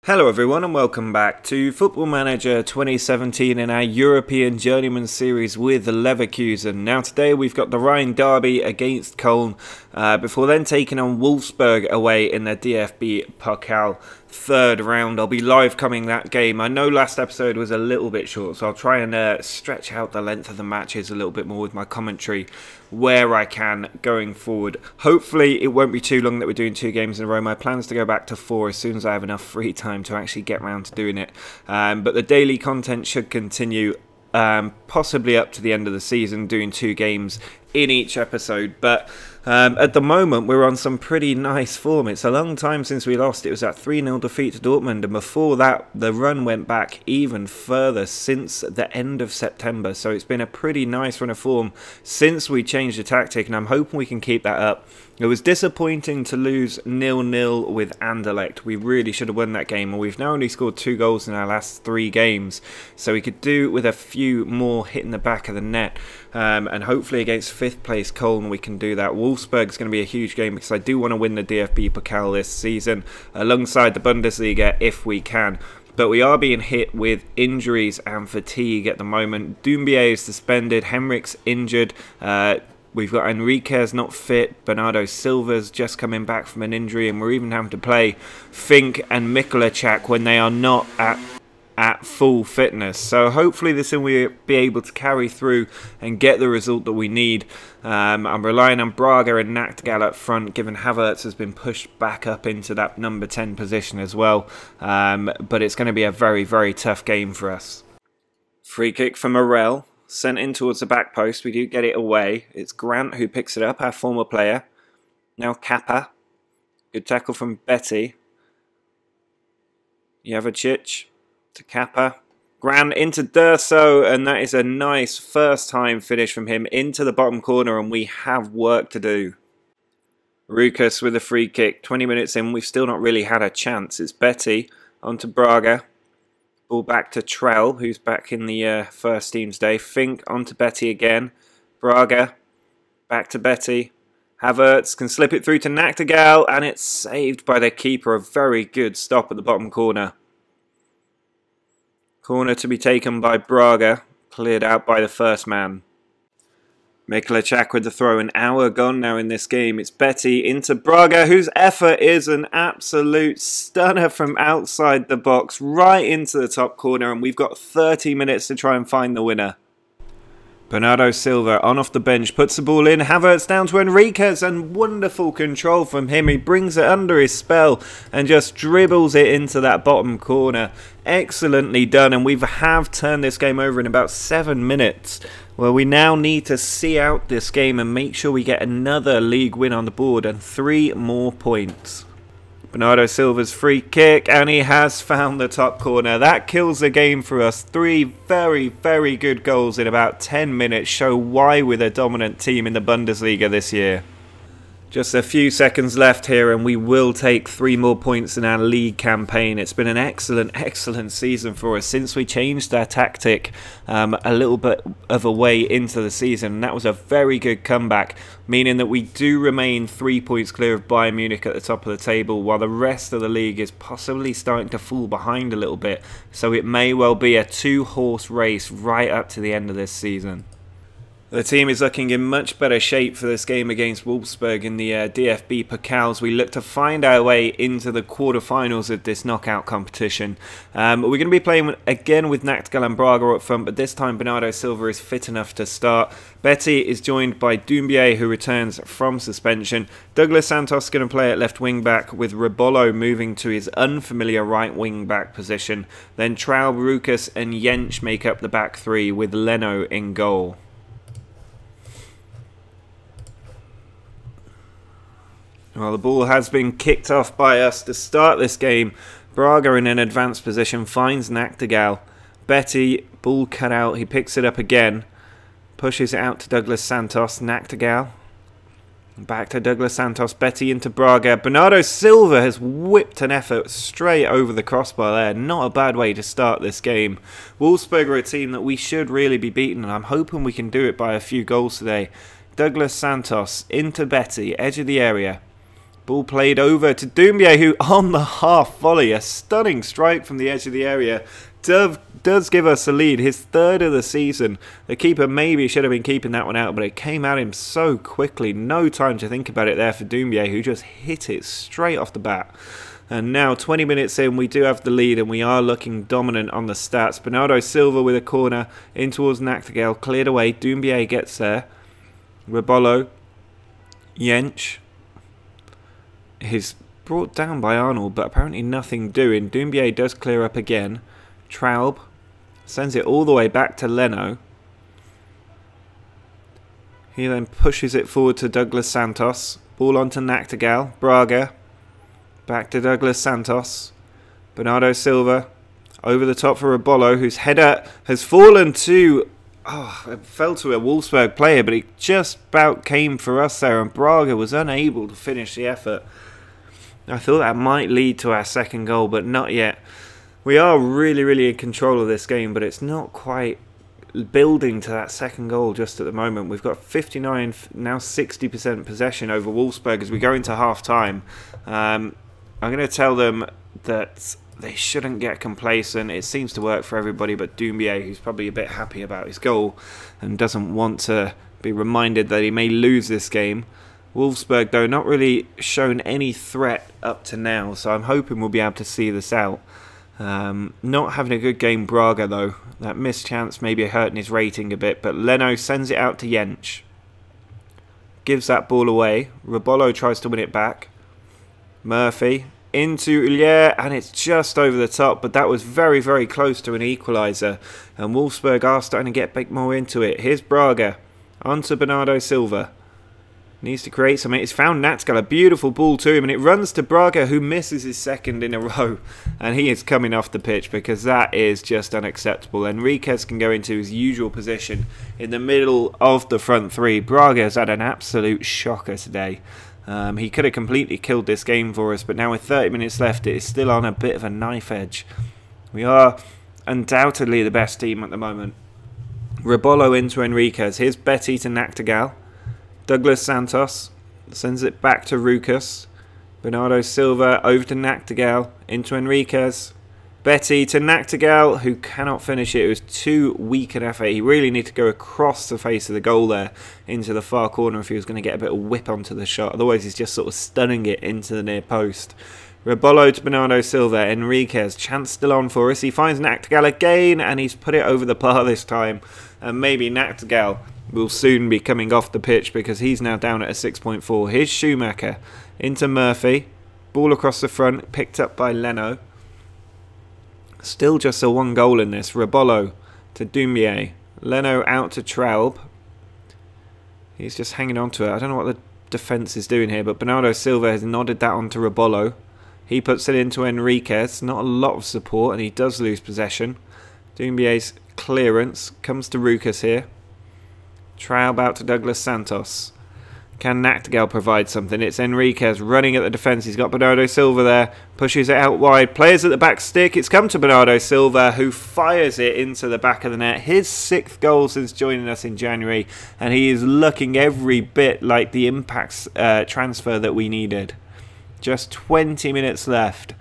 Hello everyone and welcome back to Football Manager 2017 in our European Journeyman series with Leverkusen. Now today we've got the Rhine derby against Köln before then taking on Wolfsburg away in the DFB-Pokal third round. I'll be live coming that game. I know last episode was a little bit short, so I'll try and stretch out the length of the matches a little bit more with my commentary where I can going forward. Hopefully it won't be too long that we're doing 2 games in a row. My plan is to go back to 4 as soon as I have enough free time to actually get around to doing it. But the daily content should continue possibly up to the end of the season, doing 2 games in each episode. But at the moment we're on some pretty nice form. It's a long time since we lost. It was that 3-0 defeat to Dortmund, and before that the run went back even further since the end of September. So it's been a pretty nice run of form since we changed the tactic, and I'm hoping we can keep that up. It was disappointing to lose 0-0 with Anderlecht. We really should have won that game, and we've now only scored 2 goals in our last 3 games, so we could do with a few more hitting the back of the net, and hopefully against 5th place Köln we can do that. Wolfsburg is going to be a huge game because I do want to win the DFB-Pokal this season alongside the Bundesliga if we can. But we are being hit with injuries and fatigue at the moment. Doumbia is suspended, Henrik's injured, we've got Enriquez not fit, Bernardo Silva's just coming back from an injury, and we're even having to play Fink and Mikulacak when they are not at full fitness. So hopefully this will be able to carry through and get the result that we need. I'm relying on Braga and Nachtigall up front, given Havertz has been pushed back up into that number 10 position as well. But it's going to be a very, very tough game for us. Free kick for Morel. Sent in towards the back post. We do get it away. It's Grant who picks it up, our former player. Now Kappa. Good tackle from Betty. Javicic to Kappa. Grant into Durso, and that is a nice first time finish from him into the bottom corner, and we have work to do. Rukas with a free kick. 20 minutes in, we've still not really had a chance. It's Betty onto Braga. Ball back to Trell, who's back in the first team today. Fink onto Betty again. Braga, back to Betty. Havertz can slip it through to Nachtigall, and it's saved by the keeper. A very good stop at the bottom corner. Corner to be taken by Braga, cleared out by the first man. Mikulacak with the throw. An hour gone now in this game. It's Betty into Braga, whose effort is an absolute stunner from outside the box, right into the top corner, and we've got 30 minutes to try and find the winner. Bernardo Silva on off the bench, puts the ball in, Havertz down to Enriquez, and wonderful control from him. He brings it under his spell and just dribbles it into that bottom corner. Excellently done, and we have turned this game over in about 7 minutes. Well, we now need to see out this game and make sure we get another league win on the board and 3 more points. Bernardo Silva's free kick, and he has found the top corner. That kills the game for us. 3 very, very good goals in about 10 minutes show why we're the dominant team in the Bundesliga this year. Just a few seconds left here, and we will take 3 more points in our league campaign. It's been an excellent, excellent season for us since we changed our tactic a little bit of a way into the season. And that was a very good comeback, meaning that we do remain 3 points clear of Bayern Munich at the top of the table, while the rest of the league is possibly starting to fall behind a little bit. So it may well be a 2-horse race right up to the end of this season. The team is looking in much better shape for this game against Wolfsburg in the DFB-Pokal. We look to find our way into the quarterfinals of this knockout competition. We're going to be playing again with Nachtigall and Braga up front, but this time Bernardo Silva is fit enough to start. Betty is joined by Doumbia, who returns from suspension. Douglas Santos is going to play at left wing back, with Rebolo moving to his unfamiliar right wing back position. Then Traub, Rukas and Jensch make up the back 3, with Leno in goal. Well, the ball has been kicked off by us to start this game. Braga in an advanced position finds Nachtigall. Betty, ball cut out, he picks it up again. Pushes it out to Douglas Santos. Nachtigall. Back to Douglas Santos. Betty into Braga. Bernardo Silva has whipped an effort straight over the crossbar there. Not a bad way to start this game. Wolfsburg are a team that we should really be beaten, and I'm hoping we can do it by a few goals today. Douglas Santos into Betty, edge of the area. Ball played over to Doumbia, who on the half volley, a stunning strike from the edge of the area, does give us a lead, his third of the season. The keeper maybe should have been keeping that one out, but it came at him so quickly. No time to think about it there for Doumbia, who just hit it straight off the bat. And now 20 minutes in, we do have the lead and we are looking dominant on the stats. Bernardo Silva with a corner in towards Nachtigall, cleared away. Doumbia gets there. Rebolo. Jensch. He's brought down by Arnold, but apparently nothing doing. Doumbia does clear up again. Traub sends it all the way back to Leno. He then pushes it forward to Douglas Santos. Ball on to Nachtigall. Braga. Back to Douglas Santos. Bernardo Silva. Over the top for Rebolo, whose header has fallen to... Oh, it fell to a Wolfsburg player, but it just about came for us there, and Braga was unable to finish the effort. I thought that might lead to our second goal, but not yet. We are really in control of this game, but it's not quite building to that second goal just at the moment. We've got 59, now 60% possession over Wolfsburg as we go into half-time. I'm going to tell them that they shouldn't get complacent. It seems to work for everybody but Doumbia, who's probably a bit happy about his goal and doesn't want to be reminded that he may lose this game. Wolfsburg, though, not really shown any threat up to now, so I'm hoping we'll be able to see this out. Not having a good game, Braga, though. That missed chance maybe hurting his rating a bit, but Leno sends it out to Jensch. Gives that ball away. Rebolo tries to win it back. Murphy into Ullier, and it's just over the top, but that was very close to an equaliser, and Wolfsburg are starting to get a bit more into it. Here's Braga, onto Bernardo Silva. Needs to create something. It's found Nachtigall, a beautiful ball to him, and it runs to Braga, who misses his second in a row, and he is coming off the pitch because that is just unacceptable. Enriquez can go into his usual position in the middle of the front three. Braga's had an absolute shocker today. He could have completely killed this game for us, but now with 30 minutes left, it is still on a bit of a knife edge. We are undoubtedly the best team at the moment. Rebolo into Enriquez. Here's Betty to Nachtigall. Douglas Santos sends it back to Rucas. Bernardo Silva over to Nachtigall. Into Enriquez. Betty to Nachtigall, who cannot finish it. It was too weak an effort. He really needed to go across the face of the goal there into the far corner if he was going to get a bit of whip onto the shot. Otherwise, he's just sort of stunning it into the near post. Rebolo to Bernardo Silva. Enriquez, chance still on for us. He finds Nachtigall again, and he's put it over the bar this time. And maybe Nachtigall will soon be coming off the pitch because he's now down at a 6.4. Here's Schumacher into Murphy. Ball across the front, picked up by Leno. Still just a one goal in this. Rebolo to Doumbia. Leno out to Traub. He's just hanging on to it. I don't know what the defence is doing here, but Bernardo Silva has nodded that on to Rebolo. He puts it into Enriquez. Not a lot of support, and he does lose possession. Doumbia's clearance comes to Rucas here. Traub out to Douglas Santos. Can Nachtigall provide something? It's Enriquez running at the defence. He's got Bernardo Silva there. Pushes it out wide. Players at the back stick. It's come to Bernardo Silva, who fires it into the back of the net. His 6th goal since joining us in January. And he is looking every bit like the Impact's transfer that we needed. Just 20 minutes left.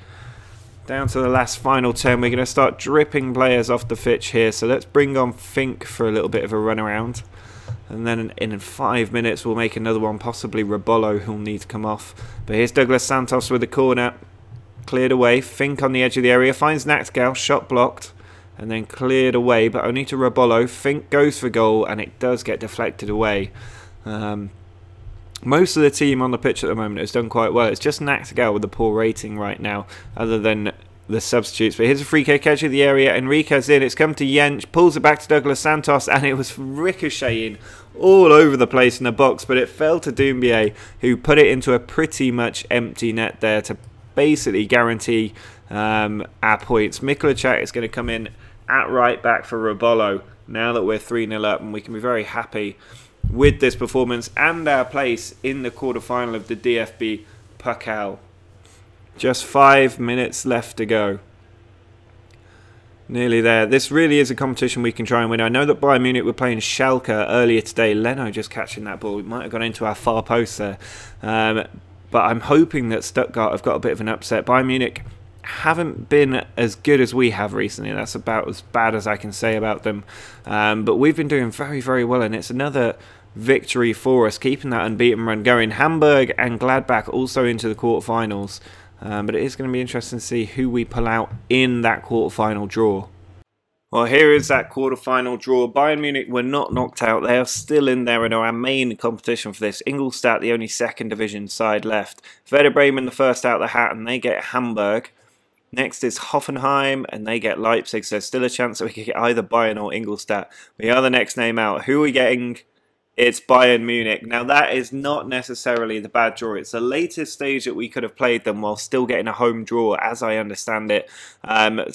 Down to the last final 10. We're going to start dripping players off the pitch here. So let's bring on Fink for a little bit of a run around. And then in 5 minutes we'll make another one, possibly Rebolo, who'll need to come off. But here's Douglas Santos with the corner. Cleared away. Fink on the edge of the area. Finds Nachtigall. Shot blocked. And then cleared away, but only to Rebolo. Fink goes for goal, and it does get deflected away. Most of the team on the pitch at the moment has done quite well. It's just Nachtigall with the poor rating right now, other than the substitutes. But here's a free kick edge of the area. Enriquez in. It's come to Jensch. Pulls it back to Douglas Santos, and it was ricocheting all over the place in the box, but it fell to Doumbia, who put it into a pretty much empty net there to basically guarantee our points. Mikulacek is going to come in at right back for Rebolo now that we're 3-0 up, and we can be very happy with this performance and our place in the quarter-final of the DFB-Pokal. Just 5 minutes left to go. Nearly there. This really is a competition we can try and win. I know that Bayern Munich were playing Schalke earlier today. Leno just catching that ball. It might have gone into our far post there. But but I'm hoping that Stuttgart have got a bit of an upset. Bayern Munich haven't been as good as we have recently. That's about as bad as I can say about them. But we've been doing very, very well, and it's another victory for us, keeping that unbeaten run going. Hamburg and Gladbach also into the quarterfinals. But it is going to be interesting to see who we pull out in that quarterfinal draw. Well, here is that quarterfinal draw. Bayern Munich were not knocked out. They are still in there in our main competition for this. Ingolstadt, the only second division side left. Werder Bremen, the first out of the hat, and they get Hamburg. Next is Hoffenheim, and they get Leipzig. So there's still a chance that we could get either Bayern or Ingolstadt. We are the next name out. Who are we getting? It's Bayern Munich. Now, that is not necessarily the bad draw. It's the latest stage that we could have played them while still getting a home draw, as I understand it.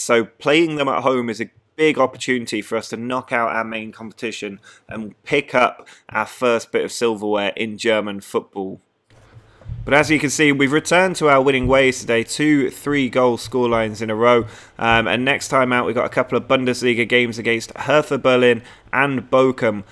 So playing them at home is a big opportunity for us to knock out our main competition and pick up our first bit of silverware in German football. But as you can see, we've returned to our winning ways today. 2 3-goal scorelines in a row. And next time out, we've got a couple of Bundesliga games against Hertha Berlin and Bochum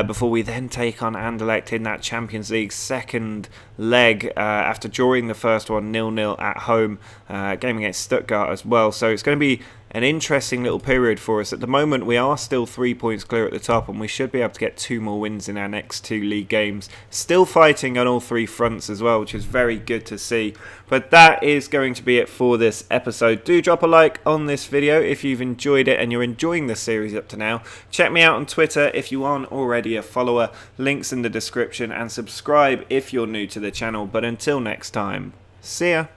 before we then take on Anderlecht in that Champions League second leg after drawing the first one 0-0 at home. Game against Stuttgart as well. So it's going to be an interesting little period for us. At the moment, we are still 3 points clear at the top, and we should be able to get 2 more wins in our next 2 league games. Still fighting on all 3 fronts as well, which is very good to see. But that is going to be it for this episode. Do drop a like on this video if you've enjoyed it and you're enjoying the series up to now. Check me out on Twitter if you aren't already a follower. Links in the description, and subscribe if you're new to the channel. But until next time, see ya.